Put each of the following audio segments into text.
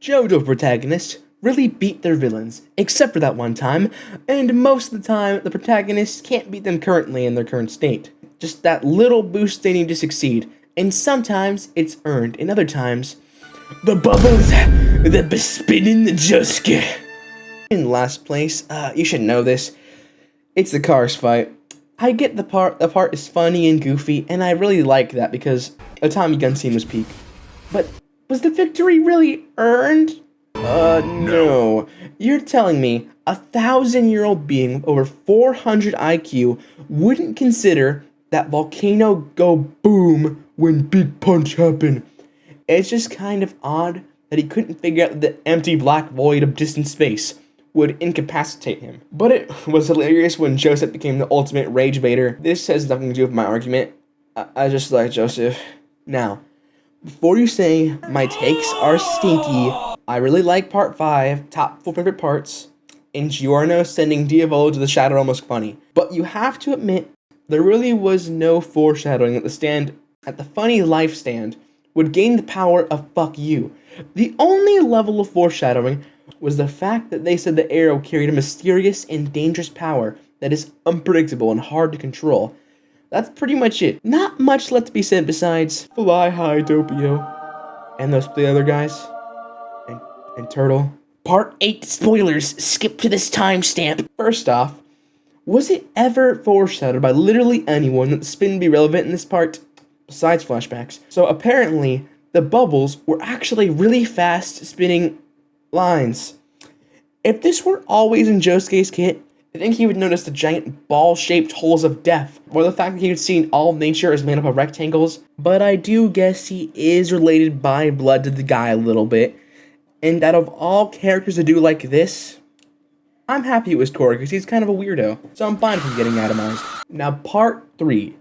JoJo protagonists really beat their villains, except for that one time, and most of the time, the protagonists can't beat them currently in their current state. Just that little boost they need to succeed, and sometimes it's earned, and other times, the bubbles that be spinning the Josuke. In last place, you should know this, it's the Cars fight. I get the part is funny and goofy, and I really like that because the Tommy gun scene was peak. But was the victory really earned? No. You're telling me a 1,000-year-old being with over 400 IQ wouldn't consider that volcano go boom when big punch happened? It's just kind of odd that he couldn't figure out that the empty black void of distant space would incapacitate him. But it was hilarious when Joseph became the ultimate rage baiter. This has nothing to do with my argument. I just like Joseph. Now, before you say my takes are stinky, I really like part 5, top 4 favorite parts, and Giorno sending Diavolo to the Shadow Realm was funny. But you have to admit, there really was no foreshadowing that the funny life stand would gain the power of fuck you. The only level of foreshadowing was the fact that they said the arrow carried a mysterious and dangerous power that is unpredictable and hard to control. That's pretty much it. Not much left to be said besides fly high, Doppio. And those three other guys. And Turtle. Part 8 spoilers. Skip to this timestamp. First off, was it ever foreshadowed by literally anyone that the spin would be relevant in this part? Besides flashbacks. So apparently, the bubbles were actually really fast spinning lines. If this were always in Josuke's kit, I think he would notice the giant ball-shaped holes of death, or the fact that he had seen all nature is made up of rectangles, but I do guess he is related by blood to the guy a little bit, and out of all characters to do like this, I'm happy it was Tori, because he's kind of a weirdo, so I'm fine with him getting atomized. Now, part 3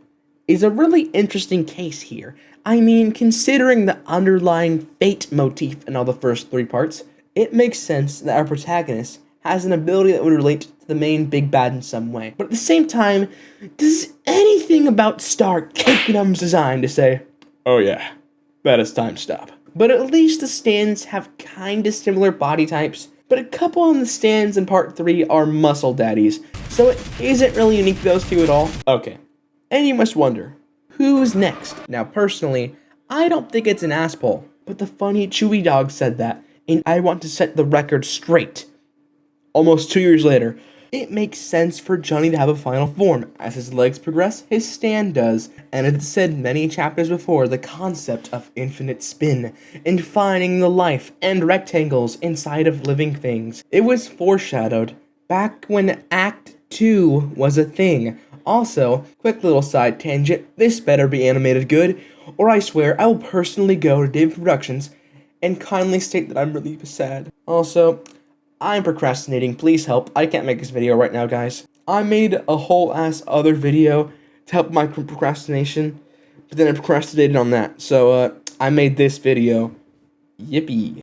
is a really interesting case here. I mean, considering the underlying fate motif in all the first 3 parts, it makes sense that our protagonist has an ability that would relate to the main big bad in some way. But at the same time, does anything about Star Kakenum's design to say, oh yeah, that is time stop. But at least the stands have kinda similar body types, but a couple of the stands in part 3 are muscle daddies, so it isn't really unique to those two at all. Okay, and you must wonder, who's next? Now personally, I don't think it's an asshole, but the funny Chewy dog said that, and I want to set the record straight. Almost 2 years later, it makes sense for Johnny to have a final form. As his legs progress, his stand does, and as said many chapters before, the concept of infinite spin, and finding the life and rectangles inside of living things. It was foreshadowed back when Act 2 was a thing. Also, quick little side tangent, this better be animated good, or I swear I will personally go to David Productions and kindly state that I'm really sad. Also, I'm procrastinating, please help. I can't make this video right now, guys. I made a whole ass other video to help my procrastination, but then I procrastinated on that. So, I made this video. Yippee.